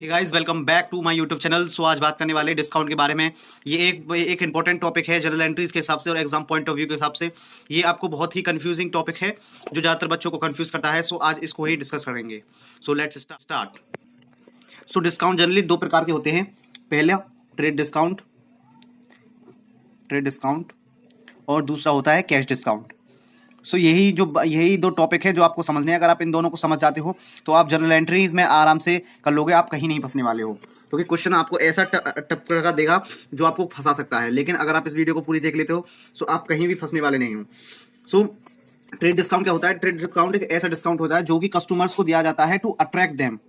Guys welcome back to my YouTube channel. So आज बात करने वाले डिस्काउंट के बारे में। ये एक इंपॉर्टेंट टॉपिक है जनरल एंट्रीज के हिसाब से और एग्जाम पॉइंट ऑफ व्यू के हिसाब से। ये आपको बहुत ही कंफ्यूजिंग टॉपिक है जो ज़्यादातर बच्चों को कंफ्यूज करता है। सो आज इसको ही डिस्कस करेंगे। So let's start. So discount generally दो प्रकार के होते हैं। पहला ट्रेड डिस्काउंट और दूसरा होता है कैश डिस्काउंट। सो यही दो टॉपिक है जो आपको समझने हैं। अगर आप इन दोनों को समझ जाते हो तो आप जनरल एंट्रीज में आराम से कर लोगे, आप कहीं नहीं फंसने वाले हो। क्योंकि क्वेश्चन आपको ऐसा टक्कर का देगा जो आपको फंसा सकता है, लेकिन अगर आप इस वीडियो को पूरी देख लेते हो तो आप कहीं भी फंसने वाले नहीं हो। सो ट्रेड डिस्काउंट क्या होता है? ट्रेड डिस्काउंट एक ऐसा डिस्काउंट होता है जो कि कस्टमर्स को दिया जाता है टू अट्रैक्ट देम,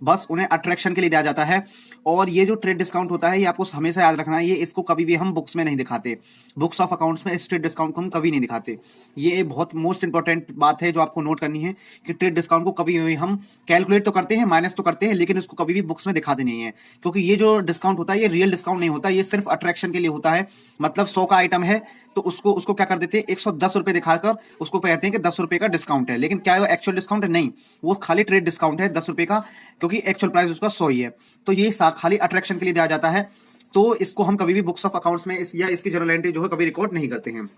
बस उन्हें अट्रैक्शन के लिए दिया जाता है। और ये जो ट्रेड डिस्काउंट होता है ये आपको हमेशा याद रखना है, ये इसको कभी भी हम बुक्स में नहीं दिखाते। बुक्स ऑफ अकाउंट्स में इस ट्रेड डिस्काउंट को हम कभी नहीं दिखाते। ये बहुत मोस्ट इंपॉर्टेंट बात है जो आपको नोट करनी है कि ट्रेड डिस्काउंट को कभी भी हम कैलकुलेट तो करते हैं, माइनस तो करते हैं, लेकिन इसको कभी भी बुक्स में दिखाते नहीं है। क्योंकि ये जो डिस्काउंट होता है ये रियल डिस्काउंट नहीं होता, ये सिर्फ अट्रैक्शन के लिए होता है। मतलब 100 का आइटम है तो उसको क्या कर देते हैं, 110 रुपए दिखाकर उसको कहते हैं कि 10 रुपए का डिस्काउंट है, लेकिन क्या है वो एक्चुअल डिस्काउंट है? नहीं, वो खाली ट्रेड डिस्काउंट है 10 रुपए का, क्योंकि एक्चुअल प्राइस उसका 100 ही है। तो ये खाली अट्रैक्शन के लिए दिया जाता है। तो इसको हम कभी भी बुक्स ऑफ अकाउंट्स में या इसकी जर्नल एंट्री जो है कभी रिकॉर्ड नहीं करते हैं।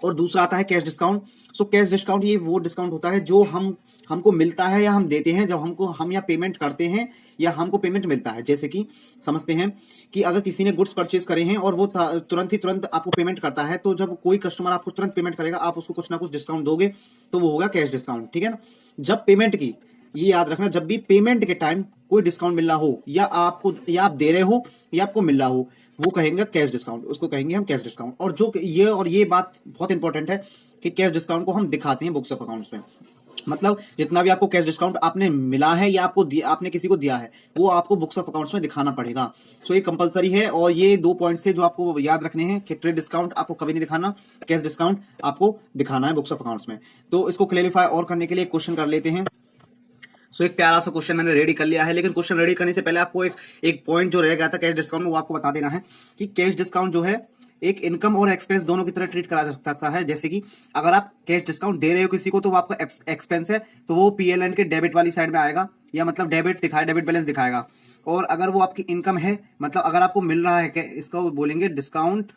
और दूसरा आता है cash discount. So cash discount ये वो डिस्काउंट होता है जो हमको मिलता है या हम देते हैं जब हम या पेमेंट करते हैं या हमको पेमेंट मिलता है। जैसे कि समझते हैं कि अगर किसी ने गुड्स परचेज करे हैं और वो तुरंत आपको पेमेंट करता है, तो जब कोई कस्टमर आपको तुरंत पेमेंट करेगा आप उसको कुछ ना कुछ डिस्काउंट दोगे, तो वो होगा कैश डिस्काउंट। ठीक है ना? जब पेमेंट की, ये याद रखना, जब भी पेमेंट के टाइम कोई डिस्काउंट मिल रहा हो या आप दे रहे हो या आपको मिल रहा हो, वो कहेंगे कैश डिस्काउंट, उसको कहेंगे हम कैश डिस्काउंट। और ये बात बहुत इंपॉर्टेंट है कि कैश डिस्काउंट को हम दिखाते हैं बुक्स ऑफ अकाउंट्स में। मतलब जितना भी आपको कैश डिस्काउंट आपने मिला है या आपने किसी को दिया है, वो आपको बुक्स ऑफ अकाउंट्स में दिखाना पड़ेगा। सो ये कंपलसरी है। और ये दो पॉइंट्स है जो आपको याद रखने हैं कि ट्रेड डिस्काउंट आपको कभी नहीं दिखाना, कैश डिस्काउंट आपको दिखाना है बुक्स ऑफ अकाउंट्स में। तो इसको क्लेरिफाई और करने के लिए क्वेश्चन कर लेते हैं। सो एक प्यारा सा क्वेश्चन मैंने रेडी कर लिया है, लेकिन क्वेश्चन रेडी करने से पहले आपको एक पॉइंट जो रह गया था कैश डिस्काउंट में, वो आपको बता देना है कि कैश डिस्काउंट जो है एक इनकम और एक्सपेंस दोनों की तरह ट्रीट करा जा सकता है। जैसे कि अगर आप कैश डिस्काउंट दे रहे हो किसी को तो वो आपका एक्सपेंस है, तो वो पीएल के डेबिट वाली साइड में आएगा, या मतलब डेबिट बैलेंस दिखाएगा। और अगर वो आपकी इनकम है, मतलब अगर आपको मिल रहा है, इसको बोलेंगे डिस्काउंट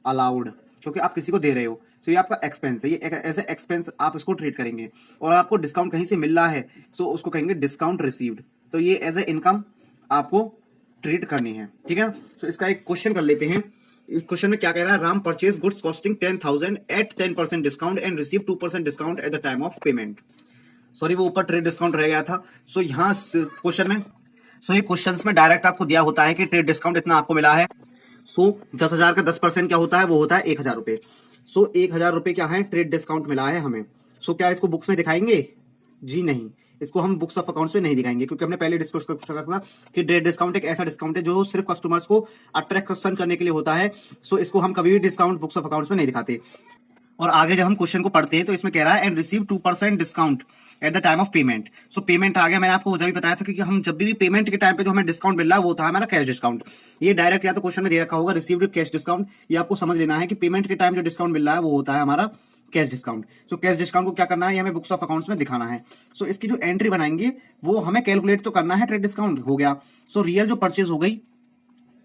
अलाउड, क्योंकि आप किसी को दे रहे हो, तो ये आपका एक्सपेंस है, ये ऐसे एक्सपेंस आप इसको ट्रीट करेंगे। और आपको डिस्काउंट कहीं से मिल रहा है तो उसको कहेंगे डिस्काउंट रिसीव्ड, तो ये एज ए इनकम आपको ट्रीट करनी है। ठीक है ना? तो इसका एक क्वेश्चन कर लेते हैं। इस क्वेश्चन में क्या कह रहा है? Ram purchase goods costing 10,000 at 10% discount and receive 2% discount at the time of payment. Sorry, वो ऊपर ट्रेड डिस्काउंट रह गया था। सो यहाँ क्वेश्चन में ये क्वेश्चंस में डायरेक्ट आपको दिया होता है कि ट्रेड डिस्काउंट इतना आपको मिला है। सो 10,000 का 10% क्या होता है? वो होता है 1,000 रुपए। सो 1,000 रुपए क्या है? ट्रेड डिस्काउंट मिला है हमें। सो क्या इसको बुक्स में दिखाएंगे? जी नहीं, इसको हम बुक्स ऑफ अकाउंट्स में नहीं दिखाएंगे, क्योंकि हमने पहले डिस्कस करा था कि ट्रेड डिस्काउंट एक ऐसा डिस्काउंट है जो सिर्फ कस्टमर्स को अट्रैक्शन करने के लिए होता है। सो इसको हम कभी भी डिस्काउंट बुक्स ऑफ अकाउंट्स में नहीं दिखाते। और आगे जब हम क्वेश्चन को पढ़ते हैं तो इसमें कह रहा है and receive 2% discount at the time of payment. So payment आ गया, मैंने आपको जब भी बताया था कि हम जब भी पेमेंट के टाइम पे जो हमें डिस्काउंट मिल रहा है वो होता है हमारा कैश डिस्काउंट। ये डायरेक्ट या तो क्वेश्चन में दे रखा होगा रिसीव्ड कैश डिस्काउंट, ये आपको समझ लेना है कि पेमेंट के टाइम जो डिस्काउंट मिल रहा है वो होता है हमारा cash discount. So cash discount को क्या करना है? ये हमें बुक्स ऑफ अकाउंट्स में दिखाना है। सो इसकी जो एंट्री बनाएंगे वो हमें कैलकुलेट तो करना है, ट्रेड डिस्काउंट हो गया। सो रियल जो परचेज हो गई,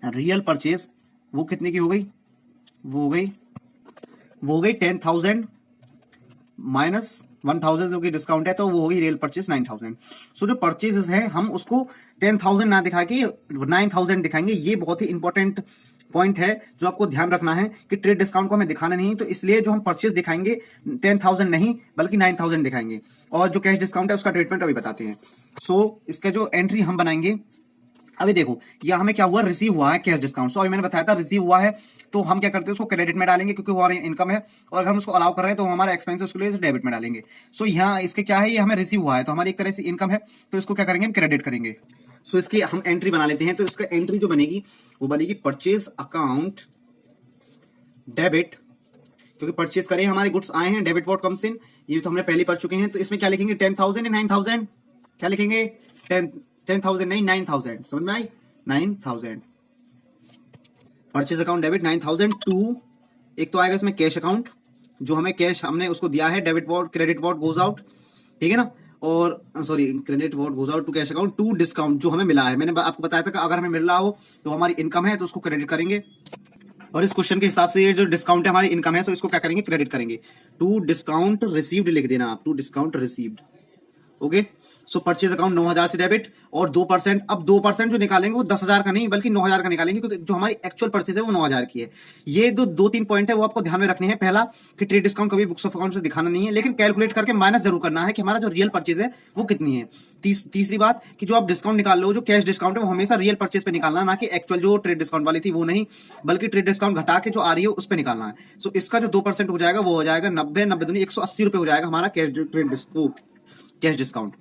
रियल परचेज वो कितने की हो गई? वो हो गई 10,000 माइनस 1,000 जो कि डिस्काउंट है, तो वो होगी रियल परचेज 9,000। सो जो परचेजेस है हम उसको 10,000 ना दिखा के 9,000 दिखाएंगे। ये बहुत ही इंपॉर्टेंट पॉइंट है जो आपको ध्यान रखना है कि ट्रेड डिस्काउंट को हमें दिखाना नहीं, तो इसलिए जो हम परचेज दिखाएंगे 10,000 नहीं बल्कि 9,000 दिखाएंगे। और जो कैश डिस्काउंट है उसका ट्रीटमेंट अभी बताते हैं। सो इसका जो एंट्री हम बनाएंगे, अभी देखो यह हमें क्या हुआ? रिसीव हुआ है कैश डिस्काउंट। सो अभी मैंने बताया था रिसीव हुआ है तो हम क्या करते हैं उसको क्रेडिट में डालेंगे, क्योंकि वो हमारी इनकम है। और अगर हम उसको अलाउ कर रहे हैं तो हमारा एक्सपेंस उसके लिए डेबिट में डालेंगे। सो यहाँ इसके क्या है? ये हमें रिसीव हुआ है तो हमारी एक तरह से इनकम है, तो इसको क्या करेंगे? हम क्रेडिट करेंगे। सो इसकी हम एंट्री बना लेते हैं। तो इसका एंट्री जो बनेगी वो बनेगी परचेज अकाउंट डेबिट, क्योंकि परचेज करें हमारे गुड्स आए हैं, डेबिट व्हाट कम्स इन, ये तो हमने पहले पढ़ चुके हैं। तो इसमें क्या लिखेंगे? 10,000 या 9,000? क्या लिखेंगे? 10,000 नहीं 9,000। समझ में आई? 9,000 परचेज अकाउंट डेबिट 9,000 टू, एक तो आएगा इसमें कैश अकाउंट, जो हमें कैश हमने उसको दिया है, debit what credit what goes out. ठीक है ना? और sorry credit what goes out to cash account to discount, जो हमें मिला है। मैंने आपको बताया था कि अगर हमें मिल रहा हो तो हमारी इनकम है तो उसको क्रेडिट करेंगे, और इस क्वेश्चन के हिसाब से ये जो डिस्काउंट है हमारी इनकम है, तो इसको क्या करेंगे, क्रेडिट करेंगे। टू डिस्काउंट रिसीव्ड लिख देना आप, to discount received. Okay, so purchase account 9,000 से डेबिट, और 2%, अब 2% जो निकालेंगे वो 10,000 का नहीं बल्कि 9,000 का निकालेंगे, क्योंकि जो हमारी एक्चुअल परचेज है वो 9,000 की है। ये दो तीन पॉइंट है वो आपको ध्यान में रखने हैं। पहला कि ट्रेड डिस्काउंट कभी बुक्स ऑफ अकाउंट से दिखाना नहीं है, लेकिन कैलकुलेट करके माइनस जरूर करना है कि हमारा जो रियल परचेज है वो कितनी है। तीसरी बात कि जो आप डिस्काउंट निकाल लो, जो कैश डिस्काउंट है वो हमेशा रियल परचेज पे निकालना, ना कि एक्चुअल जो ट्रेड डिस्काउंट वाली थी वो नहीं, बल्कि ट्रेड डिस्काउंट घटा के जो आ रही है उस पे निकालना है। सो इसका जो 2% हो जाएगा वो हो जाएगा 90 दूनी 180 रुपए हो जाएगा हमारा कैश डिस्काउंट।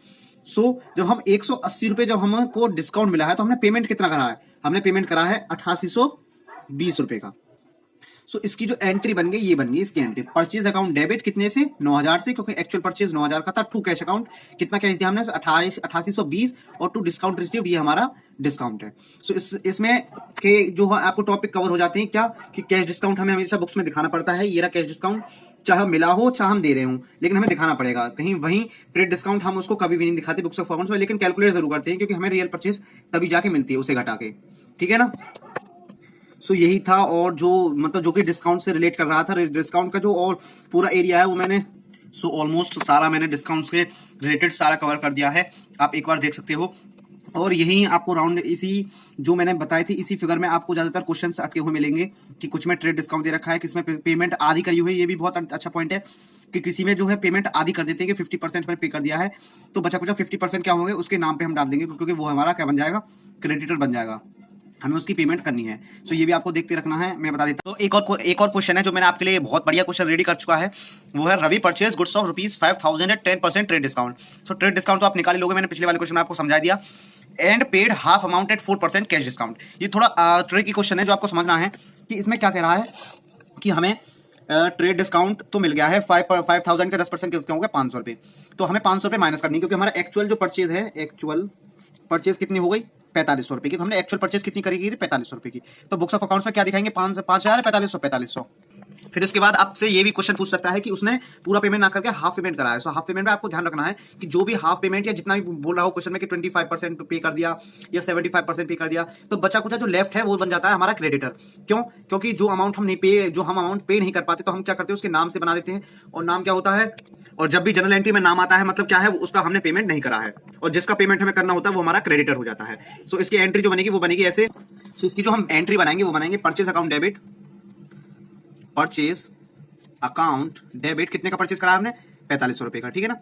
सो जब हम 180 रुपए जब हमको डिस्काउंट मिला है तो हमने पेमेंट कितना करा है, हमने पेमेंट करा है 8820 रुपए का। सो इसकी जो एंट्री बन गई ये बन गई इसकी एंट्री, परचेज अकाउंट डेबिट कितने से, 9,000 से, क्योंकि एक्चुअल परचेज 9,000 का था। टू कैश अकाउंट कितना कैश दिया हमने, 8820, और टू डिस्काउंट रिसीव्ड ये हमारा डिस्काउंट है। सो इसमें के जो आपको टॉपिक कवर हो जाते हैं क्या, कि कैश डिस्काउंट हमें हमेशा बुक्स में दिखाना पड़ता है। ये रहा कैश डिस्काउंट, चाहे मिला हो चाहे हम दे रहे हो, लेकिन हमें दिखाना पड़ेगा। कहीं वहीं ट्रेड डिस्काउंट हम उसको कभी भी नहीं दिखाते बुक्स ऑफ अकाउंट्स में, लेकिन कैलकुलेट जरूर करते हैं, क्योंकि हमें रियल परचेज तभी जाके मिलती है उसे घटा के। ठीक है ना। सो यही था, और जो मतलब जो कि डिस्काउंट से रिलेट कर रहा था, डिस्काउंट का जो और पूरा एरिया है वो मैंने ऑलमोस्ट सारा मैंने डिस्काउंट से रिलेटेड सारा कवर कर दिया है, आप एक बार देख सकते हो। और यही आपको राउंड इसी जो मैंने बताई थी इसी फिगर में आपको ज्यादातर क्वेश्चंस अटके हुए मिलेंगे, कि कुछ में ट्रेड डिस्काउंट दे रखा है, किसमें पेमेंट आधी करी हुई है। ये भी बहुत अच्छा पॉइंट है कि किसी में जो है पेमेंट आधी कर देते हैं कि 50% पर पे कर दिया है, तो बचा कुछ 50% क्या होंगे उसके नाम पे हम डाल देंगे, क्योंकि वो हमारा क्या बन जाएगा, क्रेडिटर बन जाएगा, हमें उसकी पेमेंट करनी है। तो ये भी आपको देखते रखना है, मैं बता देता हूँ। तो एक और क्वेश्चन है जो मैंने आपके लिए बहुत बढ़िया क्वेश्चन रेडी कर चुका है, वो है Ravi purchase goods of ₹5,000 at 10% trade discount. So trade discount तो आप निकाल लोगे, मैंने पिछले वाले क्वेश्चन में आपको समझा दिया। And paid half amount at 4% cash discount. ये थोड़ा ट्रिकी क्वेश्चन है जो आपको समझना है कि इसमें क्या कह रहा है कि हमें ट्रेड डिस्काउंट तो मिल गया है 5,000 का 10% कितना हो गया, 500 रुपए। तो हमें 500 रुपए माइनस करनी, क्योंकि हमारा एक्चुअल जो परचेज है, एक्चुअल परचेज कितनी हो गई, 4500 रुपए की। हमने एक्चुअल परचेज कितनी करी, 4500 रुपए की। तो बुक्स ऑफ अकाउंट्स में क्या दिखाएंगे, 5,000 4500। फिर इसके बाद आपसे ये भी क्वेश्चन पूछ सकता है कि उसने पूरा पेमेंट ना करके हाफ पेमेंट करा है। सो हाफ पेमेंट में आपको ध्यान रखना है कि जो भी हाफ पेमेंट या जितना भी बोल रहा हो क्वेश्चन में कि 25% पे कर दिया या 75% पे कर दिया, तो बचा कुछ जो लेफ्ट है वो बन जाता है हमारा क्रेडिटर। क्यों, क्योंकि जो अमाउंट हम अमाउंट पे नहीं कर पाते तो हम क्या करते हैं, उसके नाम से बना देते हैं। और नाम क्या होता है, और जब भी जनरल एंट्री में नाम आता है मतलब क्या है, उसका हमने पेमेंट नहीं करा है, और जिसका पेमेंट हमें करना होता है वो हमारा क्रेडिटर हो जाता है। सो इसकी एंट्री जो बनेगी वो बनेगी ऐसे। सो इसकी जो हम एंट्री बनाएंगे वो बनाएंगे purchase account debit, purchase account debit, कितने का परचेज करा हमने, 4500 रुपए का। ठीक है ना।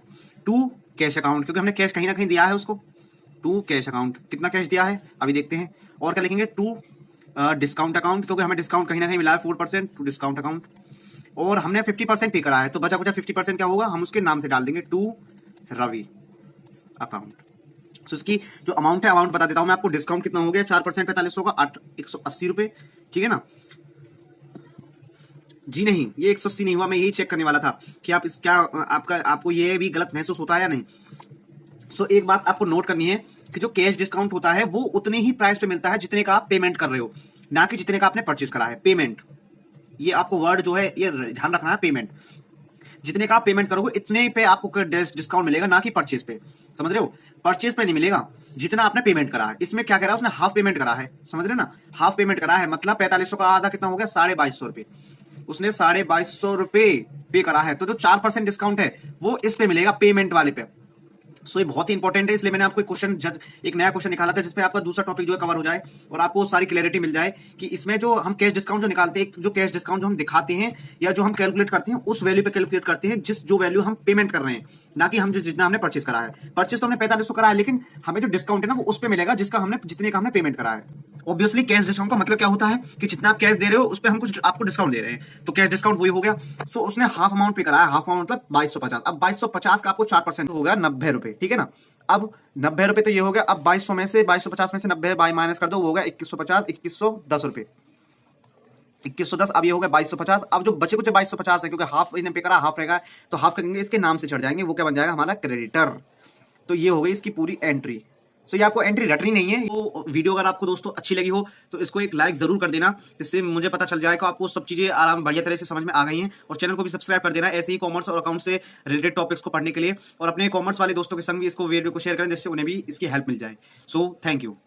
टू कैश अकाउंट, क्योंकि हमने कैश कहीं ना कहीं दिया है उसको, टू कैश अकाउंट, कितना कैश दिया है अभी देखते हैं। और क्या लिखेंगे, टू डिस्काउंट अकाउंट, क्योंकि हमें डिस्काउंट कहीं ना कहीं मिला है 4%, टू डिस्काउंट अकाउंट। और हमने 50% पे करा है, तो बचा कुछ 50% क्या होगा, हम उसके नाम से डाल देंगे, टू रवि अकाउंट। तो इसकी जो अमाउंट है, अमाउंट बता देता हूं मैं आपको। डिस्काउंट कितना हो गया, 4% 4500 का 180 रुपए। ठीक है ना। जी नहीं, ये 180 नहीं हुआ, मैं यही चेक करने वाला था कि आप इस क्या आपको ये भी गलत महसूस होता है या नहीं। सो एक बात आपको नोट करनी है कि जो कैश डिस्काउंट होता है वो उतने ही प्राइस पे मिलता है जितने का आप पेमेंट कर रहे हो, ना कि जितने का आपने परचेज करा है। पेमेंट, ये आपको वर्ड जो है ये ध्यान रखना है, पेमेंट। जितने का आप पेमेंट करोगे इतने पे आपको डिस्काउंट मिलेगा, ना कि परचेज पे। समझ रहे हो, परचेज पे नहीं मिलेगा, जितना आपने पेमेंट करा है। इसमें क्या कह रहा है, उसने हाफ पेमेंट करा है, समझ रहे हो ना, हाफ पेमेंट करा है, मतलब 4500 का आधा कितना हो गया, 2250 रुपए। उसने 2250 रुपए पे करा है, तो जो 4% डिस्काउंट है वो इस पे मिलेगा, पेमेंट वाले पे। सो ये बहुत ही इंपॉर्टेंट है, इसलिए मैंने आपको एक नया क्वेश्चन निकाला था जिसमें आपका दूसरा टॉपिक जो है कवर हो जाए और आपको सारी क्लैरिटी मिल जाए कि इसमें जो हम कैश डिस्काउंट जो निकालते हैं, जो कैश डिस्काउंट जो हम दिखाते हैं या जो हम कैलकुलेट करते हैं, उस वैल्यू पे कैलकुलेट करते हैं जिस जो वैल्यू हम पेमेंट कर रहे हैं, ना कि हम जो जितना हमने परचेज करा है। परचेज तो हमने 4500 करा है, लेकिन हमें जो डिस्काउंट है ना वो उस पे मिलेगा जिसका हमने जितने का हमने पेमेंट करा है। ऑब्वियसली कैश डिस्काउंट का मतलब क्या होता है कि जितना आप कैश दे रहे हो उस पे हम कुछ आपको डिस्काउंट दे रहे हैं, तो कैश डिस्काउंट वही हो गया। सो उसने हाफ अमाउंट पे करा है, हाफ अमाउंट मतलब 2250। अब 2250 का आपको 4% हो गया 90 रुपए। ठीक है ना। अब 90 रुपए तो ये हो गया, अब 2200 में से 2250 में से 90 बाई माइनस कर दो, वो हो गया 2150, 2110 रुपए, 2110। अब ये हो गया 2250। अब जो बचे कुछ 2250 है, क्योंकि हाफ इसने पे करा, हाफ रहेगा, तो हाफ करेंगे इसके नाम से चढ़ जाएंगे, वो क्या बन जाएगा हमारा क्रेडिटर। तो ये हो गई इसकी पूरी एंट्री। सो ये आपको एंट्री रटनी नहीं है। तो वीडियो अगर आपको दोस्तों अच्छी लगी हो तो इसको एक लाइक जरूर कर देना, जिससे मुझे पता चल जाएगा आपको सब चीजें आराम बढ़िया तरह से समझ में आ गई हैं। और चैनल को भी सब्सक्राइब कर देना ऐसे ही कॉमर्स और अकाउंट से रिलेटेड टॉपिक्स को पढ़ने के लिए, और अपने कॉमर्स वाले दोस्तों के संग भी इसको वीडियो को शेयर करें जिससे उन्हें भी इसकी हेल्प मिल जाए। So thank you.